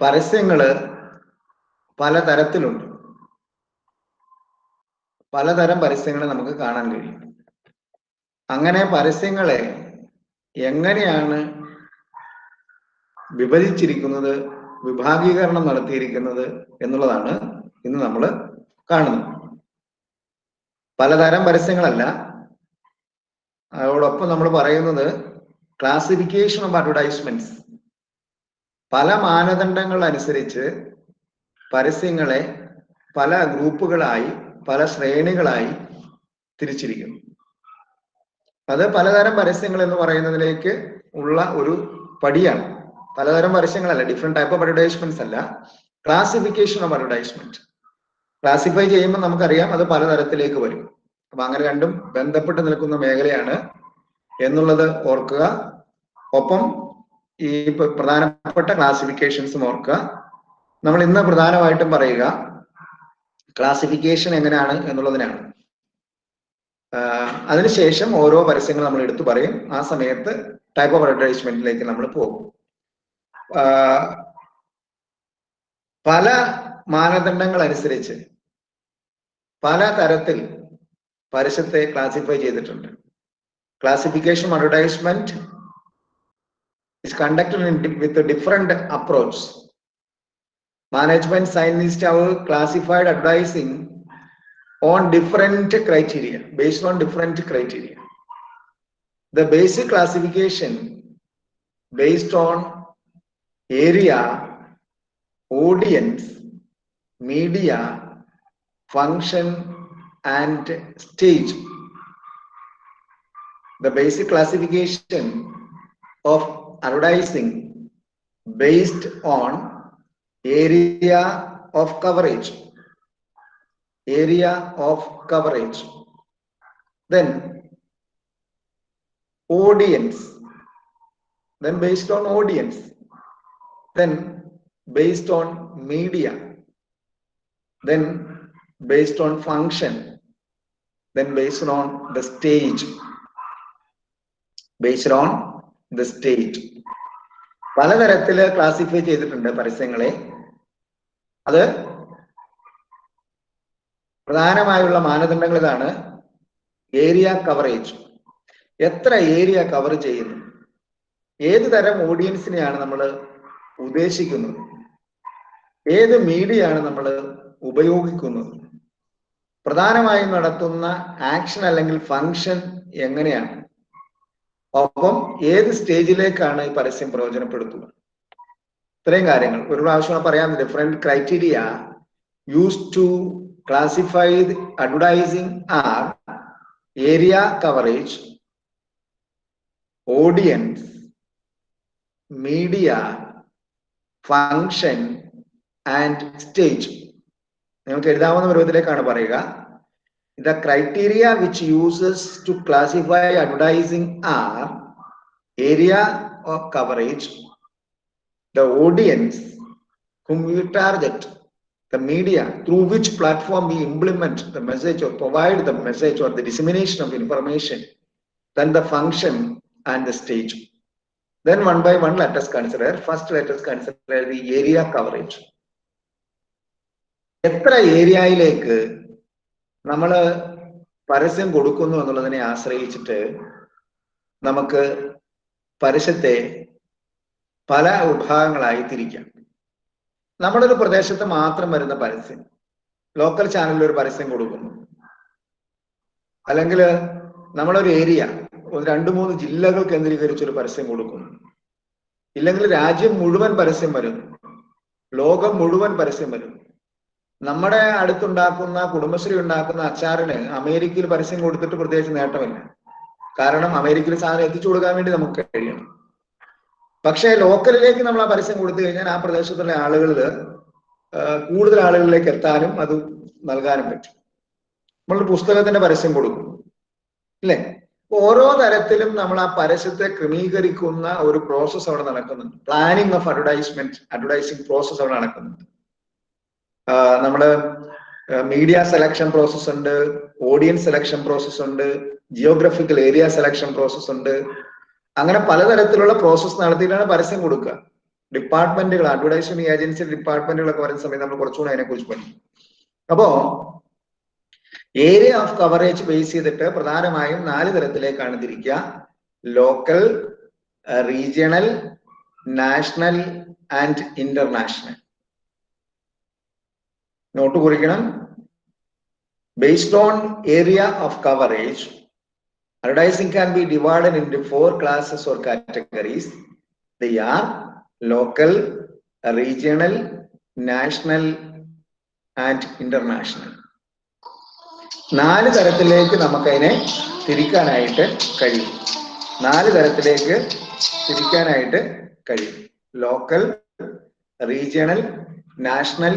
പരസ്യങ്ങള് പലതരത്തിലുണ്ട്. പലതരം പരസ്യങ്ങൾ നമുക്ക് കാണാൻ കഴിയും. അങ്ങനെ പരസ്യങ്ങളെ എങ്ങനെയാണ് വിഭജിച്ചിരിക്കുന്നത്, വിഭാഗീകരണം നടത്തിയിരിക്കുന്നത് എന്നുള്ളതാണ് ഇന്ന് നമ്മൾ കാണുന്നത്. പലതരം പരസ്യങ്ങളല്ല, അതോടൊപ്പം നമ്മൾ പറയുന്നത് ക്ലാസിഫിക്കേഷൻ ഓഫ് അഡ്വർടൈസ്മെന്റ്സ്. പല മാനദണ്ഡങ്ങൾ അനുസരിച്ച് പരസ്യങ്ങളെ പല ഗ്രൂപ്പുകളായി, പല ശ്രേണികളായി തിരിച്ചിരിക്കുന്നു. അത് പലതരം പരസ്യങ്ങൾ എന്ന് പറയുന്നതിലേക്ക് ഉള്ള ഒരു പടിയാണ്. പലതരം പരസ്യങ്ങളല്ല, ഡിഫറെന്റ് ടൈപ്പ് ഓഫ് അഡ്വർടൈസ്മെന്റ്സ് അല്ല, ക്ലാസിഫിക്കേഷൻ ഓഫ് അഡ്വർടൈസ്മെന്റ്. ക്ലാസിഫൈ ചെയ്യുമ്പോൾ നമുക്കറിയാം അത് പലതരത്തിലേക്ക് വരും. അപ്പൊ അങ്ങനെ രണ്ടും ബന്ധപ്പെട്ട് നിൽക്കുന്ന മേഖലയാണ് എന്നുള്ളത് ഓർക്കുക. ഒപ്പം ഈ പ്രധാനപ്പെട്ട ക്ലാസിഫിക്കേഷൻസും ഓർക്കുക. നമ്മൾ ഇന്ന് പ്രധാനമായിട്ടും പറയുക ക്ലാസിഫിക്കേഷൻ എങ്ങനെയാണ് എന്നുള്ളതിനാണ്. അതിനുശേഷം ഓരോ പരസ്യങ്ങൾ നമ്മൾ എടുത്തു പറയും. ആ സമയത്ത് ടൈപ്പ് ഓഫ് അഡ്വർടൈസ്മെന്റിലേക്ക് നമ്മൾ പോകും. പല മാനദണ്ഡങ്ങൾ അനുസരിച്ച് പല തരത്തിൽ പരസ്യത്തെ ക്ലാസിഫൈ ചെയ്തിട്ടുണ്ട്. Classification of advertisement is conducted with a different approach. Management scientists have classified advertising on different criteria, based on different criteria. The basic classification based on area, audience, media, function and stage. The basic classification of advertising based on area of coverage, then audience, then based on audience, then based on media, then based on function, then based on the stage. പലതരത്തില് classify ചെയ്തിട്ടുണ്ട് പരസ്യങ്ങളെ. അത് പ്രധാനമായുള്ള മാനദണ്ഡങ്ങൾ ഇതാണ്. Area coverage, എത്ര area cover ചെയ്യുന്നു, ഏത് തരം ഓഡിയൻസിനെയാണ് നമ്മൾ ഉദ്ദേശിക്കുന്നത്, ഏത് മീഡിയ ആണ് നമ്മൾ ഉപയോഗിക്കുന്നത്, പ്രധാനമായും നടത്തുന്ന ആക്ഷൻ അല്ലെങ്കിൽ ഫങ്ഷൻ എങ്ങനെയാണ്, ഒപ്പം ഏത് സ്റ്റേജിലേക്കാണ് ഈ പരസ്യം പ്രയോജനപ്പെടുത്തുക. ഇത്രയും കാര്യങ്ങൾ ഒരു പ്രാവശ്യം പറയാം. Different criteria used to classify advertising are area coverage, audience, media, function and stage. നിങ്ങൾക്ക് എഴുതാവുന്ന പരുവത്തിലേക്കാണ് പറയുക. The criteria which uses to classify advertising are area of coverage, the audience whom we target, the media through which platform we implement the message or provide the message or the dissemination of information, then the function and the stage. Then one by one let us consider. First let us consider the area coverage. എത്ര ഏരിയയിലേക്ക് നമ്മൾ പരസ്യം കൊടുക്കുന്നു എന്നുള്ളതിനെ ആശ്രയിച്ചിട്ട് നമുക്ക് പരസ്യത്തെ പല വിഭാഗങ്ങളായി തിരിക്കാം. നമ്മളൊരു പ്രദേശത്ത് മാത്രം വരുന്ന പരസ്യം, ലോക്കൽ ചാനലിൽ ഒരു പരസ്യം കൊടുക്കുന്നു, അല്ലെങ്കിൽ നമ്മളൊരു ഏരിയ, 2-3 ജില്ലകൾ കേന്ദ്രീകരിച്ചൊരു പരസ്യം കൊടുക്കുന്നു, ഇല്ലെങ്കിൽ രാജ്യം മുഴുവൻ പരസ്യം വരുന്നു, ലോകം മുഴുവൻ പരസ്യം വരുന്നു. നമ്മുടെ അടുത്തുണ്ടാക്കുന്ന കുടുംബശ്രീ ഉണ്ടാക്കുന്ന അച്ചാറിന് അമേരിക്കയിൽ പരസ്യം കൊടുത്തിട്ട് പ്രത്യേകിച്ച് നേട്ടമില്ല. കാരണം അമേരിക്കയിൽ സാധനം എത്തിച്ചു കൊടുക്കാൻ വേണ്ടി നമുക്ക് കഴിയണം. പക്ഷേ ലോക്കലിലേക്ക് നമ്മൾ ആ പരസ്യം കൊടുത്തു കഴിഞ്ഞാൽ ആ പ്രദേശത്തുള്ള ആളുകളിൽ കൂടുതൽ ആളുകളിലേക്ക് എത്താനും അത് നൽകാനും പറ്റും. നമ്മളൊരു പുസ്തകത്തിന്റെ പരസ്യം കൊടുക്കും, അല്ലേ? ഓരോ തരത്തിലും നമ്മൾ ആ പരസ്യത്തെ ക്രമീകരിക്കുന്ന ഒരു പ്രോസസ് അവിടെ നടക്കുന്നുണ്ട്. പ്ലാനിങ് ഓഫ് അഡ്വർടൈസിംഗ് പ്രോസസ് അവിടെ നടക്കുന്നുണ്ട്. നമ്മള് മീഡിയ സെലക്ഷൻ പ്രോസസ് ഉണ്ട്, ഓഡിയൻസ് സെലക്ഷൻ പ്രോസസ് ഉണ്ട്, ജിയോഗ്രഫിക്കൽ ഏരിയ സെലക്ഷൻ പ്രോസസ് ഉണ്ട്. അങ്ങനെ പലതരത്തിലുള്ള പ്രോസസ് നടത്തിയിട്ടാണ് പരസ്യം കൊടുക്കുക. ഡിപ്പാർട്ട്മെന്റുകൾ, അഡ്വർടൈസ്മെന്റ് ഏജൻസി ഡിപ്പാർട്ട്മെന്റുകളൊക്കെ വരുന്ന സമയത്ത് നമ്മൾ കുറച്ചുകൂടെ അതിനെക്കുറിച്ച് പഠിക്കും. അപ്പോ ഏരിയ ഓഫ് കവറേജ് ബേസ് ചെയ്തിട്ട് പ്രധാനമായും 4 തരത്തിലേക്കാണ് തിരിക്കുക: local, regional, national and international. Note കുറിക്കണം. Based on area of coverage, advertising can be divided into 4 classes or categories. They are local, regional, national and international. 4 തരത്തിലേക്ക് നമുക്കതിനെ തിരിക്കാനായിട്ട് കഴിയും. 4 തരത്തിലേക്ക് തിരിക്കാനായിട്ട് കഴിയും: ലോക്കൽ, റീജിയണൽ, നാഷണൽ,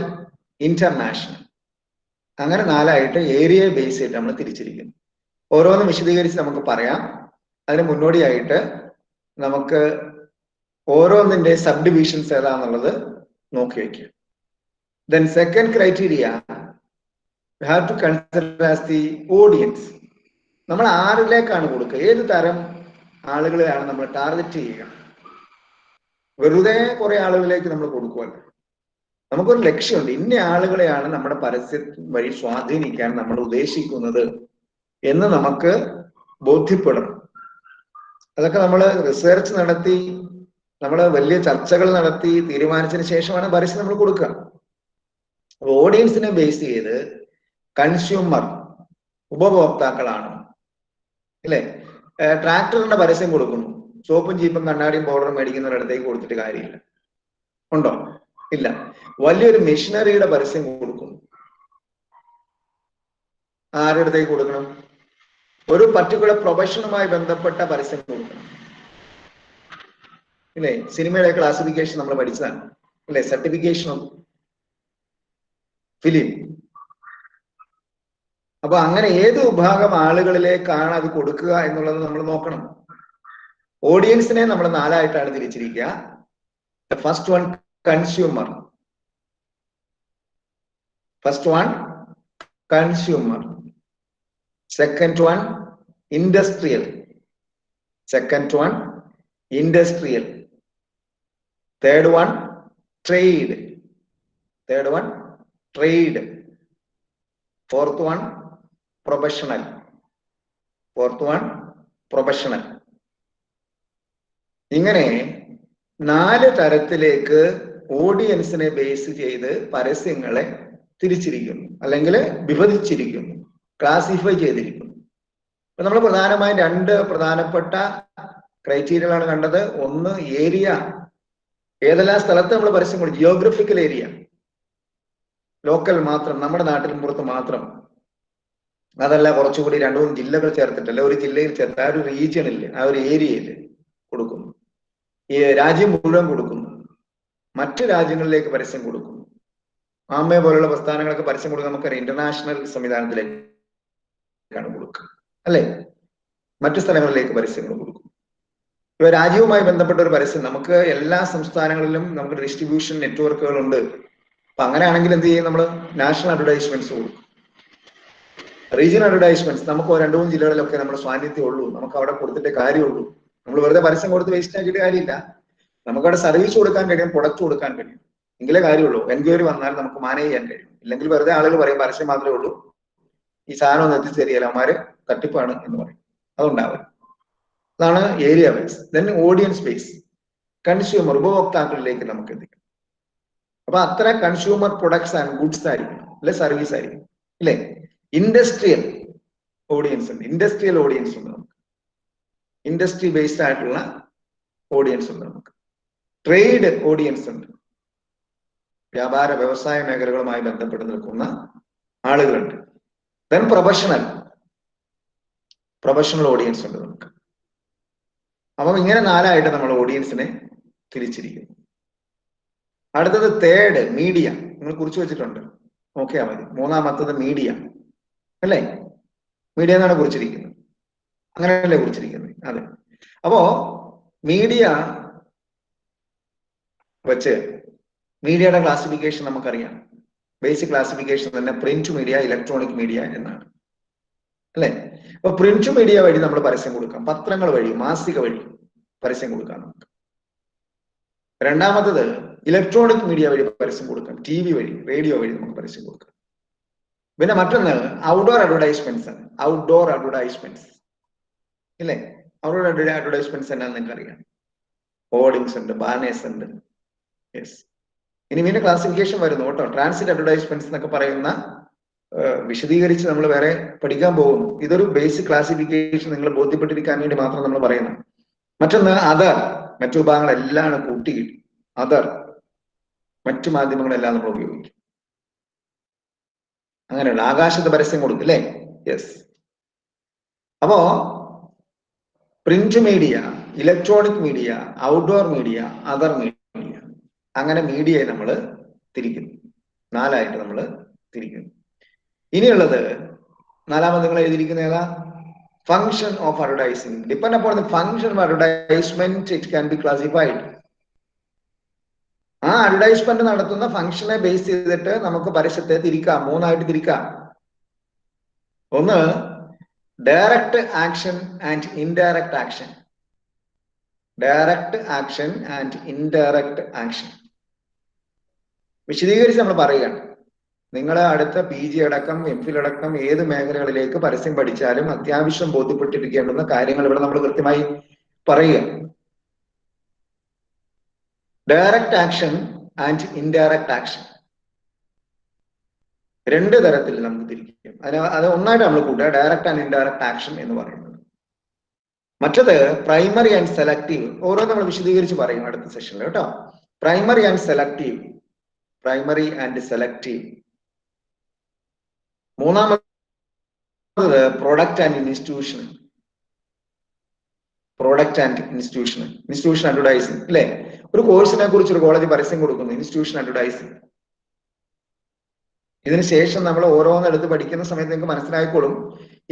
ഇന്റർനാഷണൽ. അങ്ങനെ 4ആയിട്ട് ഏരിയയെ ബേസ് ചെയ്തിട്ട് നമ്മൾ തിരിച്ചിരിക്കുന്നു. ഓരോന്നും വിശദീകരിച്ച് നമുക്ക് പറയാം. അതിന് മുന്നോടിയായിട്ട് നമുക്ക് ഓരോന്നിന്റെ സബ് ഡിവിഷൻസ് ഏതാന്നുള്ളത് നോക്കി വയ്ക്കുക. Then second criteria we have to consider as the audience. നമ്മൾ ആരിലേക്കാണ് കൊടുക്കുക, ഏത് തരം ആളുകളെയാണ് നമ്മൾ ടാർഗറ്റ് ചെയ്യുക. വെറുതെ കുറെ ആളുകളിലേക്ക് നമ്മൾ കൊടുക്കുമല്ലോ. നമുക്കൊരു ലക്ഷ്യമുണ്ട്, ഇന്ന ആളുകളെയാണ് നമ്മുടെ പരസ്യം വഴി സ്വാധീനിക്കാൻ നമ്മൾ ഉദ്ദേശിക്കുന്നത് എന്ന് നമുക്ക് ബോധ്യപ്പെടണം. അതൊക്കെ നമ്മൾ റിസർച്ച് നടത്തി, നമ്മൾ വലിയ ചർച്ചകൾ നടത്തി തീരുമാനിച്ചതിന് ശേഷമാണ് പരസ്യം നമ്മൾ കൊടുക്കുക. ഓഡിയൻസിനെ ബേസ് ചെയ്ത് കൺസ്യൂമർ, ഉപഭോക്താക്കളാണ് അല്ലെ. ട്രാക്ടറിന്റെ പരസ്യം കൊടുക്കുന്നു, സോപ്പും ചീപ്പും കണ്ണാടിയും പൗഡറും മേടിക്കുന്നവരടുത്തേക്ക് കൊടുത്തിട്ട് കാര്യമില്ല. ഉണ്ടോ? ഇല്ല. വലിയൊരു മെഷീനറിയുടെ പരസ്യം കൊടുക്കുന്നു, ആരുടെ അടുത്തേക്ക് കൊടുക്കണം? ഒരു പർട്ടിക്കുലർ പ്രൊഫഷനുമായി ബന്ധപ്പെട്ട പരസ്യം കൊടുക്കണം ഇല്ലേ. സിനിമയുടെ ക്ലാസിഫിക്കേഷൻ നമ്മൾ പഠിച്ചതാണ് അല്ലെ, സർട്ടിഫിക്കേഷൻ ഓഫ് ഫിലിം. അപ്പൊ അങ്ങനെ ഏത് വിഭാഗം ആളുകളിലേക്കാണ് അത് കൊടുക്കുക എന്നുള്ളത് നമ്മൾ നോക്കണം. ഓഡിയൻസിനെ നമ്മൾ 4ആയിട്ടാണ് തിരിച്ചിരിക്കുക. First one consumer, first one consumer. Second one industrial, second one industrial. Third one trade, third one trade. Fourth one professional, fourth one professional. ഇങ്ങനെ 4 തരത്തിലേക്ക് ഓഡിയൻസിനെ ബേസ് ചെയ്ത് പരസ്യങ്ങളെ തിരിച്ചിരിക്കുന്നു, അല്ലെങ്കിൽ വിഭജിച്ചിരിക്കുന്നു, ക്ലാസിഫൈ ചെയ്തിരിക്കുന്നു. അപ്പൊ നമ്മൾ പ്രധാനമായും 2 പ്രധാനപ്പെട്ട ക്രൈറ്റീരിയകളാണ് കണ്ടത്. ഒന്ന് ഏരിയ, ഏതെല്ലാം സ്ഥലത്ത് നമ്മൾ പരസ്യം കൊടുക്കും. ജിയോഗ്രഫിക്കൽ ഏരിയ, ലോക്കൽ മാത്രം, നമ്മുടെ നാട്ടിലും പുറത്ത് മാത്രം. അതല്ല കുറച്ചുകൂടി 2-3 ജില്ലകൾ ചേർത്തിട്ടല്ല, ഒരു ജില്ലയിൽ ചേർത്ത് ആ ഒരു റീജിയനിൽ, ആ ഒരു ഏരിയയിൽ കൊടുക്കുന്നു. ഈ രാജ്യം മുഴുവൻ കൊടുക്കുന്നു, മറ്റു രാജ്യങ്ങളിലേക്ക് പരസ്യം കൊടുക്കുന്നു. ആമേ പോലുള്ള പ്രസ്ഥാനങ്ങളൊക്കെ പരസ്യം കൊടുക്കുക നമുക്കറിയാം, ഇന്റർനാഷണൽ സംവിധാനത്തിലേക്ക് കൊടുക്കുക അല്ലെ, മറ്റു സ്ഥലങ്ങളിലേക്ക് പരസ്യങ്ങൾ കൊടുക്കും. ഇപ്പൊ രാജ്യവുമായി ബന്ധപ്പെട്ട ഒരു പരസ്യം നമുക്ക് എല്ലാ സംസ്ഥാനങ്ങളിലും നമുക്ക് ഡിസ്ട്രിബ്യൂഷൻ നെറ്റ്വർക്കുകൾ ഉണ്ട്. അപ്പൊ അങ്ങനെയാണെങ്കിൽ എന്ത് ചെയ്യും, നമ്മൾ നാഷണൽ അഡ്വർടൈസ്മെന്റ്സ് കൊടുക്കും. റീജിയണൽ അഡ്വർടൈസ്മെന്റ്സ് നമുക്ക് 2-3 ജില്ലകളിലൊക്കെ നമ്മുടെ സാന്നിധ്യം ഉള്ളൂ, നമുക്ക് അവിടെ കൊടുത്തിട്ടേ കാര്യമുള്ളൂ. നമ്മൾ വെറുതെ പരസ്യം കൊടുത്ത് വേസ്റ്റ് ആക്കിയിട്ട് കാര്യമില്ല. നമുക്ക് അവിടെ സർവീസ് കൊടുക്കാൻ കഴിയും, പ്രൊഡക്റ്റ് കൊടുക്കാൻ കഴിയും, എങ്കിലേ കാര്യമുള്ളൂ. എൻക്വയറി വന്നാൽ നമുക്ക് മാനേജ് ചെയ്യാൻ കഴിയും. ഇല്ലെങ്കിൽ വെറുതെ ആളുകൾ പറയും പരസ്യം മാത്രമേ ഉള്ളൂ, ഈ സാധനം ഒന്ന് എത്തിച്ചേരിയല്ല, അവന്മാര് തട്ടിപ്പാണ് എന്ന് പറയും. അതുണ്ടാവും. അതാണ് area base. Then audience base, consumer, ഉപഭോക്താക്കളിലേക്ക് നമുക്ക് എത്തിക്കും. അപ്പൊ അത്ര കൺസ്യൂമർ പ്രൊഡക്ട്സ് ആൻഡ് ഗുഡ്സ് ആയിരിക്കും, അല്ലെ സർവീസ് ആയിരിക്കും അല്ലെ. ഇൻഡസ്ട്രിയൽ ഓഡിയൻസ് ഉണ്ട്, ഇൻഡസ്ട്രിയൽ ഓഡിയൻസ് ഉണ്ട് നമുക്ക്, ഇൻഡസ്ട്രി ബേസ്ഡ് ആയിട്ടുള്ള ഓഡിയൻസ് ഉണ്ട് നമുക്ക്. ട്രേഡ് ഓഡിയൻസ് ഉണ്ട്, വ്യാപാര വ്യവസായ മേഖലകളുമായി ബന്ധപ്പെട്ട് നിൽക്കുന്ന ആളുകളുണ്ട്. ദെൻ പ്രൊഫഷണൽ ഓഡിയൻസ് ഉണ്ട് നമുക്ക്. അപ്പം ഇങ്ങനെ 4ആയിട്ട് നമ്മൾ ഓഡിയൻസിനെ തിരിച്ചിരിക്കുന്നു. അടുത്തത് തേർഡ് മീഡിയ, നിങ്ങൾ കുറിച്ച് വെച്ചിട്ടുണ്ട്, നോക്കിയാൽ മതി. 3ാമത്തത് മീഡിയ അല്ലേ, മീഡിയ എന്നാണ് കുറിച്ചിരിക്കുന്നത്, അങ്ങനെയല്ലേ കുറിച്ചിരിക്കുന്നത്? അതെ. അപ്പോ മീഡിയ വെച്ച് മീഡിയയുടെ ക്ലാസിഫിക്കേഷൻ നമുക്കറിയാം. ബേസിക് ക്ലാസിഫിക്കേഷൻ തന്നെ പ്രിന്റ് മീഡിയ, ഇലക്ട്രോണിക് മീഡിയ എന്നാണ് അല്ലെ. അപ്പൊ പ്രിന്റ് മീഡിയ വഴി നമ്മൾ പരസ്യം കൊടുക്കാം, പത്രങ്ങൾ വഴി, മാസിക വഴി പരസ്യം കൊടുക്കാം നമുക്ക്. രണ്ടാമത്തത് ഇലക്ട്രോണിക് മീഡിയ വഴി പരസ്യം കൊടുക്കാം, ടി വി വഴി, റേഡിയോ വഴി നമുക്ക് പരസ്യം കൊടുക്കാം. പിന്നെ മറ്റൊന്ന് ഔട്ട്ഡോർ അഡ്വർടൈസ്മെന്റ്സ് ആണ്. ഔട്ട്ഡോർ അഡ്വർടൈസ്മെന്റ്സ് ഇല്ലേ? ഔട്ട്ഡോർ അഡ്വർടൈസ്മെന്റ്സ് എന്നാന്ന് നിങ്ങൾക്ക് അറിയാം. ഹോർഡിങ്സ് ഉണ്ട്, ബാനേഴ്സ് ഉണ്ട്. യെസ്. ഇനി വീണ്ടും ക്ലാസിഫിക്കേഷൻ വരുന്നു കേട്ടോ. ട്രാൻസിറ്റ് അഡ്വർടൈസ്മെന്റ്സ് എന്നൊക്കെ പറയുന്ന വിശദീകരിച്ച് നമ്മൾ വേറെ പഠിക്കാൻ പോകുന്നു. ഇതൊരു ബേസിക് ക്ലാസിഫിക്കേഷൻ നിങ്ങൾ ബോധ്യപ്പെട്ടിരിക്കാൻ വേണ്ടി മാത്രം നമ്മൾ പറയുന്നു. മറ്റൊന്ന് അതർ, മറ്റു വിഭാഗങ്ങളെല്ലാം കൂട്ടിയിട്ട് അതർ, മറ്റു മാധ്യമങ്ങളെല്ലാം നമ്മൾ ഉപയോഗിക്കും. അങ്ങനെയുള്ള ആകാശത്ത് പരസ്യം കൊടുക്കും അല്ലേ? യെസ്. അപ്പോ print media, electronic media, outdoor media, other media, അങ്ങനെ മീഡിയയെ നമ്മൾ തിരിക്കുന്നു, 4 ആയിട്ട് നമ്മൾ തിരിക്കുന്നു. ഇനിയുള്ളത് നാലാമത് നിങ്ങൾ എഴുതിയിരിക്കുന്ന ഏതാ? Function of advertising. Depend upon the function of advertisement it can B classified. ആ അഡ്വർടൈസ്മെന്റ് നടത്തുന്ന ഫംഗ്ഷനെ ബേസ് ചെയ്തിട്ട് നമുക്ക് പരസ്യത്തെ തിരിക്കാം, 3 ആയിട്ട് തിരിക്കാം. ഒന്ന് direct action and indirect action. Direct action and indirect action വിശദീകരിച്ച് നമ്മൾ പറയുകയാണ്. നിങ്ങൾ അടുത്ത PG അടക്കം MPhil അടക്കം ഏത് മേഖലകളിലേക്ക് പരസ്യം പഠിച്ചാലും അത്യാവശ്യം ബോധ്യപ്പെട്ടിരിക്കേണ്ടുന്ന കാര്യങ്ങൾ ഇവിടെ നമ്മൾ കൃത്യമായി പറയുക. Direct action and indirect action 2 തരത്തിൽ നമുക്ക് തിരിക്കും. അത് ഒന്നായിട്ട് നമ്മൾ കൂട്ടുക, ഡയറക്റ്റ് ആൻഡ് ഇൻഡയറക്റ്റ് ആക്ഷൻ എന്ന് പറയുന്നത്. മറ്റത് പ്രൈമറി ആൻഡ് സെലക്റ്റീവ്. ഓരോ നമ്മൾ വിശദീകരിച്ച് പറയും അടുത്ത സെഷനിൽ കേട്ടോ. Primary and selective, primary and selective. മൂന്നാമത് product and institution. Product and institution, institution advertising അല്ലെ? ഒരു കോഴ്സിനെ കുറിച്ച് ഒരു കോളേജ് പരസ്യം കൊടുക്കുന്നു, ഇൻസ്റ്റിറ്റ്യൂഷൻ അഡ്വർടൈസിംഗ്. ഇതിനുശേഷം നമ്മൾ ഓരോന്നെടുത്ത് പഠിക്കുന്ന സമയത്ത് നിങ്ങൾക്ക് മനസ്സിലായിക്കോളും.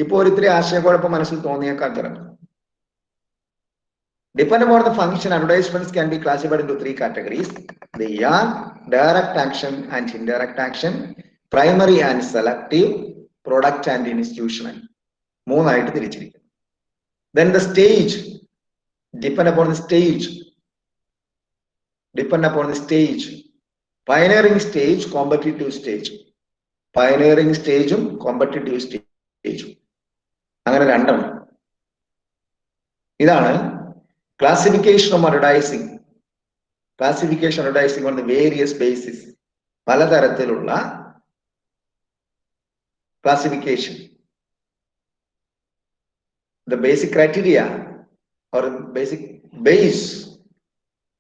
ഇപ്പോൾ ഒരിത്തിരി ആശയക്കുഴപ്പം മനസ്സിൽ തോന്നിയേക്കാൻ ചിലപ്പോൾ. Depending on the function, advertisements can be classified into 3 categories. They are direct action and indirect action, primary and selective, product and institutional. 3 ആയിട്ട് തിരിച്ചിരിക്കുന്നു. Then the stage, depend upon the stage. Depend upon the stage. Pioneering stage, competitive stage. Pioneering stage ഉം competitive stage. അങ്ങനെ രണ്ടെണ്ണം. ഇതാണ് classification of advertising. Classification of advertising on the various basis. പലതരത്തിലുള്ള classification. The basic criteria or basic base,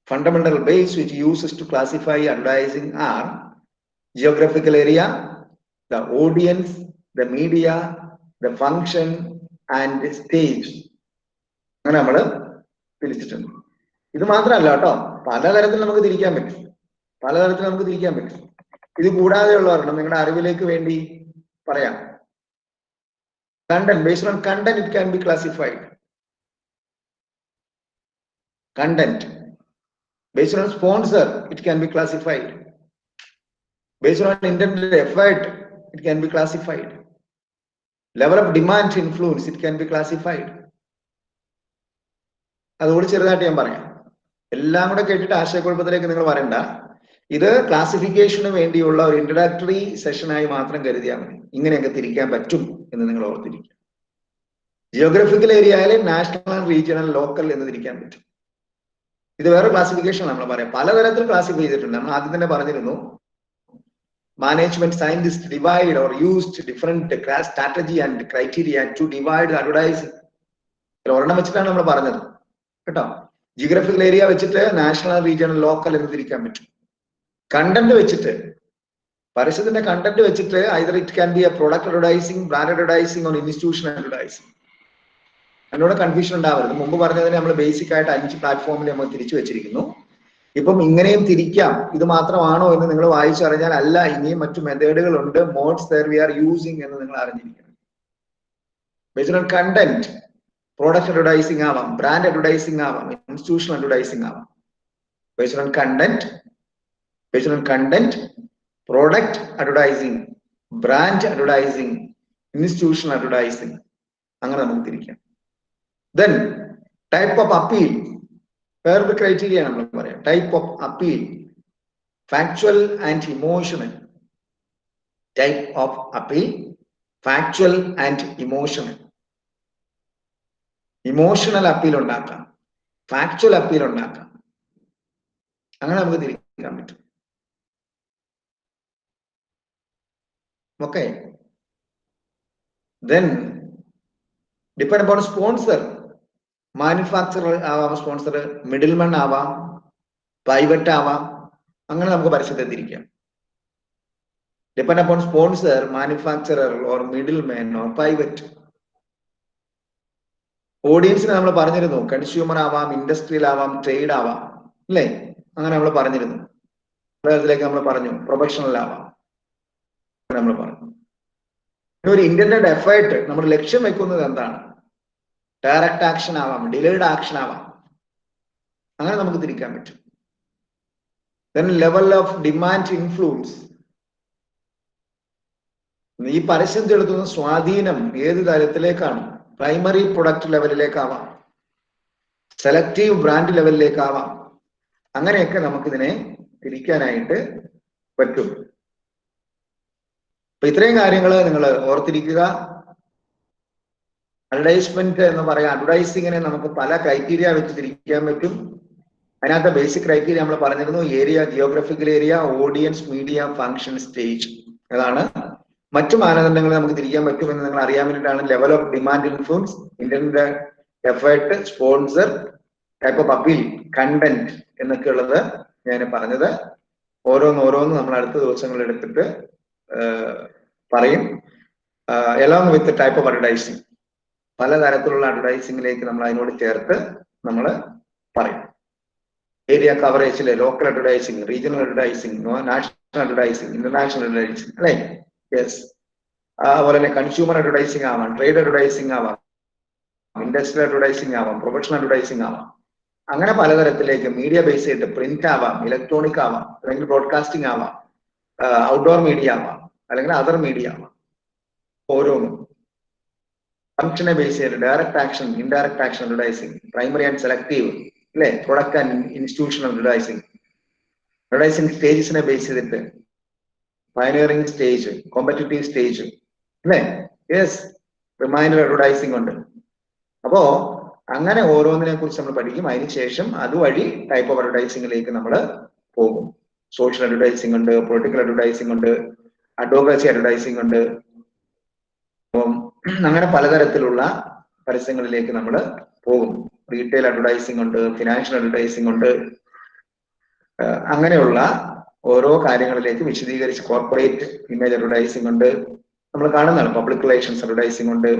fundamental base which uses to classify advertising are geographical area, the audience, the media, the function and the stage. അങ്ങനെ നമ്മൾ തിരിച്ചിട്ടുണ്ട്. ഇത് മാത്രമല്ല കേട്ടോ, പലതരത്തിൽ നമുക്ക് തിരിക്കാൻ പറ്റും. പലതരത്തിൽ നമുക്ക് തിരിക്കാൻ പറ്റും. ഇത് കൂടാതെയുള്ളവരണം നിങ്ങളുടെ അറിവിലേക്ക് വേണ്ടി പറയാം. Content, based on content it can be classified. Content based on sponsor it can be classified. Based on intended effort it can be classified. Level of demand influence it can be classified. അതുകൂടി ചെറുതായിട്ട് ഞാൻ പറയാം. എല്ലാം കൂടെ കേട്ടിട്ട് ആശയക്കുഴപ്പത്തിലേക്ക് നിങ്ങൾ വരണ്ട. ഇത് ക്ലാസിഫിക്കേഷന് വേണ്ടിയുള്ള ഒരു ഇൻട്രഡക്ടറി സെഷനായി മാത്രം കരുതിയാൽ മതി. ഇങ്ങനെയൊക്കെ തിരിക്കാൻ പറ്റും എന്ന് നിങ്ങൾ ഓർത്തിരിക്കുക. ജിയോഗ്രഫിക്കൽ ഏരിയയിൽ നാഷണൽ, റീജിയണൽ, ലോക്കൽ എന്ന് തിരിക്കാൻ പറ്റും. ഇത് വേറെ ക്ലാസിഫിക്കേഷൻ നമ്മൾ പറയാം. പലതരത്തിൽ ക്ലാസിഫൈ ചെയ്തിട്ടുണ്ട്. നമ്മൾ ആദ്യം തന്നെ പറഞ്ഞിരുന്നു, management scientist divide or used different strategy and criteria to divide advertising. ഒരെണ്ണം വെച്ചിട്ടാണ് നമ്മൾ പറഞ്ഞത് കേട്ടോ. ജിയോഗ്രഫിക്കൽ ഏരിയ വെച്ചിട്ട് നാഷണൽ, റീജിയണൽ, ലോക്കൽ എന്ന് തിരിക്കാൻ പറ്റും. കണ്ടന്റ് വെച്ചിട്ട്, പരസ്യത്തിന്റെ കണ്ടന്റ് വെച്ചിട്ട് either it can be a product advertising, brand advertising or institution advertising. അതിനോട് കൺഫ്യൂഷൻ ഉണ്ടാവരുത്. മുമ്പ് പറഞ്ഞതിന് നമ്മൾ ബേസിക് ആയിട്ട് 5 പ്ലാറ്റ്ഫോമിൽ നമ്മൾ തിരിച്ചു വെച്ചിരിക്കുന്നു. ഇപ്പം ഇങ്ങനെയും തിരിക്കാം. ഇത് മാത്രമാണോ എന്ന് നിങ്ങൾ വായിച്ചറിഞ്ഞാൽ അല്ല, ഇനിയും മറ്റു മെത്തേഡുകൾ ഉണ്ട്. Modes there V are using എന്ന് നിങ്ങൾ അറിഞ്ഞിരിക്കണം. Based on content product advertising ആവാം, ബ്രാൻഡ് അഡ്വർടൈസിംഗ് ആവാം, ഇൻസ്റ്റിറ്റ്യൂഷണൽ അഡ്വർടൈസിംഗ് ആവാം. Based on content product advertising, brand advertising, institutional advertising, അങ്ങനെ നമുക്ക് തിരിക്കാം. Then type of appeal, വേറൊരു ക്രൈറ്റീരിയ നമ്മൾ പറയാം, type of appeal, factual and emotional. Type of appeal, factual and emotional. Emotional appeal ഉണ്ടാക്കാം, factual appeal ഉണ്ടാക്കാം, അങ്ങനെ നമുക്ക് തിരിക്കാൻ പറ്റും. Okay, then depend upon sponsor. Manufacturer ആവാം സ്പോൺസർ, മിഡിൽമൺ ആവാം, പ്രൈവറ്റ് ആവാം, അങ്ങനെ നമുക്ക് പരസ്യത്തെ തിരിക്കാം. Depend upon sponsor, manufacturer or middleman or private. ഓഡിയൻസിന് നമ്മൾ പറഞ്ഞിരുന്നു, കൺസ്യൂമർ ആവാം, ഇൻഡസ്ട്രിയൽ ആവാം, ട്രേഡ് ആവാം, അല്ലേ? അങ്ങനെ നമ്മൾ പറഞ്ഞിരുന്നു. അതിലേക്ക് നമ്മൾ പറഞ്ഞു പ്രൊഫഷണൽ ആവാം, നമ്മൾ പറഞ്ഞു. ഒരു ഇന്റന്റഡ് എഫേർട്ട്, നമ്മൾ ലക്ഷ്യം വെക്കുന്നത് എന്താണ്? ഡയറക്റ്റ് ആക്ഷൻ ആവാം, ഡിലേഡ് ആക്ഷൻ ആവാം, അങ്ങനെ നമുക്ക് തിരിക്കാൻ പറ്റും. Then level of demand influence. ഈ പരസ്യം ചെലുത്തുന്ന സ്വാധീനം ഏത് തലത്തിലേക്കാണ്? പ്രൈമറി പ്രൊഡക്റ്റ് ലെവലിലേക്കാവാം, സെലക്റ്റീവ് ബ്രാൻഡ് ലെവലിലേക്കാവാം, അങ്ങനെയൊക്കെ നമുക്കിതിനെ തിരിക്കാനായിട്ട് പറ്റും. അപ്പൊ ഇത്രയും കാര്യങ്ങൾ നിങ്ങൾ ഓർത്തിരിക്കുക. അഡ്വർടൈസ്മെന്റ് എന്ന് പറയാം, അഡ്വർടൈസിങ്ങിനെ നമുക്ക് പല ക്രൈറ്റീരിയ വെച്ച് തിരിക്കാൻ പറ്റും. അതിനകത്ത് ബേസിക് ക്രൈറ്റീരിയ നമ്മൾ പറഞ്ഞിരുന്നു, area, geographical area, audience, media, function, stage. അതാണ്. മറ്റു മാനദണ്ഡങ്ങൾ നമുക്ക് തിരിക്കാൻ പറ്റുമെന്ന് നിങ്ങൾ അറിയാൻ വേണ്ടിയിട്ടാണ് level of demand influence, intended effort, sponsor, type of appeal, content എന്നൊക്കെ ഉള്ളത് ഞാൻ പറഞ്ഞത്. ഓരോന്ന് നമ്മൾ അടുത്ത ദിവസങ്ങളിൽ എടുത്തിട്ട് പറയും. Along with type of advertising, പലതരത്തിലുള്ള അഡ്വർടൈസിങ്ങിലേക്ക് നമ്മൾ അതിനോട് ചേർത്ത് നമ്മൾ പറയും. ഏരിയ കവറേജില് local advertising, regional advertising, national advertising, international advertising, അല്ലേ? യെസ്. അതുപോലെ തന്നെ കൺസ്യൂമർ അഡ്വർടൈസിങ് ആവാം, ട്രേഡ് അഡ്വർടൈസിങ് ആവാം, ഇൻഡസ്ട്രിയൽ അഡ്വർടൈസിങ് ആവാം, പ്രൊഫഷണൽ അഡ്വർടൈസിങ് ആവാം, അങ്ങനെ പലതരത്തിലേക്ക്. മീഡിയ ബേസ് ചെയ്തിട്ട് പ്രിന്റ് ആവാം, ഇലക്ട്രോണിക് ആവാം, അല്ലെങ്കിൽ ബ്രോഡ്കാസ്റ്റിംഗ് ആവാം, ഔട്ട്ഡോർ മീഡിയ ആവാം, അല്ലെങ്കിൽ അതർ മീഡിയ ആവാം. ഓരോന്നും ഫംഗ്ഷനെ ബേസ് ചെയ്ത് direct action, indirect action advertising, primary and selective, അല്ലെ? Product and institutional advertising. Advertising സ്റ്റേജസിനെ ബേസ് ചെയ്തിട്ട് പയനിയറിംഗ് സ്റ്റേജ്, കോമ്പറ്റീറ്റീവ് സ്റ്റേജ്, അല്ലെ? യെസ്. റിമൈൻഡർ അഡ്വർടൈസിംഗ് ഉണ്ട്. അപ്പോ അങ്ങനെ ഓരോന്നിനെ കുറിച്ച് നമ്മൾ പഠിക്കും. അതിനുശേഷം അതുവഴി ടൈപ്പ് ഓഫ് അഡ്വർടൈസിംഗിലേക്ക് നമ്മൾ പോകും. സോഷ്യൽ അഡ്വർടൈസിംഗ് ഉണ്ട്, പൊളിറ്റിക്കൽ അഡ്വർടൈസിംഗ് ഉണ്ട്, അഡ്വക്കസി അഡ്വർടൈസിംഗ് ഉണ്ട്. അപ്പം അങ്ങനെ പലതരത്തിലുള്ള പരസ്യങ്ങളിലേക്ക് നമ്മൾ പോകും. റീറ്റെയിൽ അഡ്വർടൈസിംഗ് ഉണ്ട്, ഫിനാൻഷ്യൽ അഡ്വർടൈസിംഗ് ഉണ്ട്. അങ്ങനെയുള്ള ഓരോ കാര്യങ്ങളിലേക്ക് വിശദീകരിച്ച് കോർപ്പറേറ്റ് ഇമേജ് അഡ്വർടൈസിംഗ് ഉണ്ട്, നമ്മൾ കാണുന്നതാണ്. പബ്ലിക് റിലേഷൻസ് അഡ്വർടൈസിംഗ് ഉണ്ട്.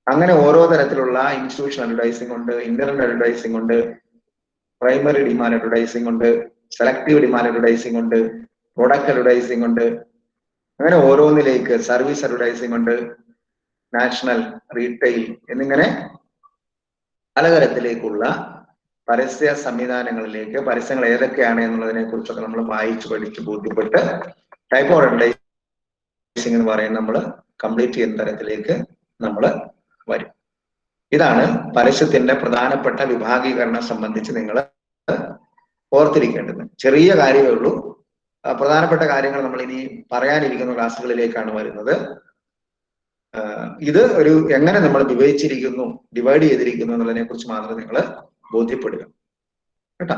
അങ്ങനെ ഓരോ തരത്തിലുള്ള ഇൻസ്റ്റിറ്റ്യൂഷൻ അഡ്വർടൈസിംഗ് ഉണ്ട്, ഇന്റർനെറ്റ് അഡ്വർടൈസിംഗ് ഉണ്ട്, പ്രൈമറി ഡിമാൻഡ് അഡ്വർടൈസിംഗ് ഉണ്ട്, സെലക്റ്റീവ് ഡിമാൻഡ് അഡ്വർടൈസിംഗ് ഉണ്ട്, പ്രൊഡക്റ്റ് അഡ്വർടൈസിംഗ് ഉണ്ട്. അങ്ങനെ ഓരോന്നിലേക്ക് സർവീസ് അഡ്വർടൈസിംഗ് ഉണ്ട്, നാഷണൽ, റീറ്റെയിൽ എന്നിങ്ങനെ പലതരത്തിലേക്കുള്ള പരസ്യ സംവിധാനങ്ങളിലേക്ക് പരസ്യങ്ങൾ ഏതൊക്കെയാണ് എന്നുള്ളതിനെ കുറിച്ചൊക്കെ നമ്മൾ വായിച്ച് പഠിച്ച് ബോധ്യപ്പെട്ട് ടൈപ്പ് ഓഫ് അഡ്വർടൈസിംഗ് എന്ന് പറയുന്നത് നമ്മൾ കംപ്ലീറ്റ് ചെയ്യുന്ന തരത്തിലേക്ക് നമ്മൾ വരും. ഇതാണ് പരസ്യത്തിന്റെ പ്രധാനപ്പെട്ട വിഭാഗീകരണം സംബന്ധിച്ച് നിങ്ങൾ ഓർത്തിരിക്കേണ്ടത്. ചെറിയ കാര്യമേ ഉള്ളൂ. പ്രധാനപ്പെട്ട കാര്യങ്ങൾ നമ്മൾ ഇനി പറയാനിരിക്കുന്ന ക്ലാസ്സുകളിലേക്കാണ് വരുന്നത്. ഇത് ഒരു എങ്ങനെ നമ്മൾ ഡിവൈഡ് ചെയ്തിരിക്കുന്നു എന്നുള്ളതിനെ കുറിച്ച് മാത്രം നിങ്ങൾ ബോധ്യപ്പെടുക കേട്ടോ.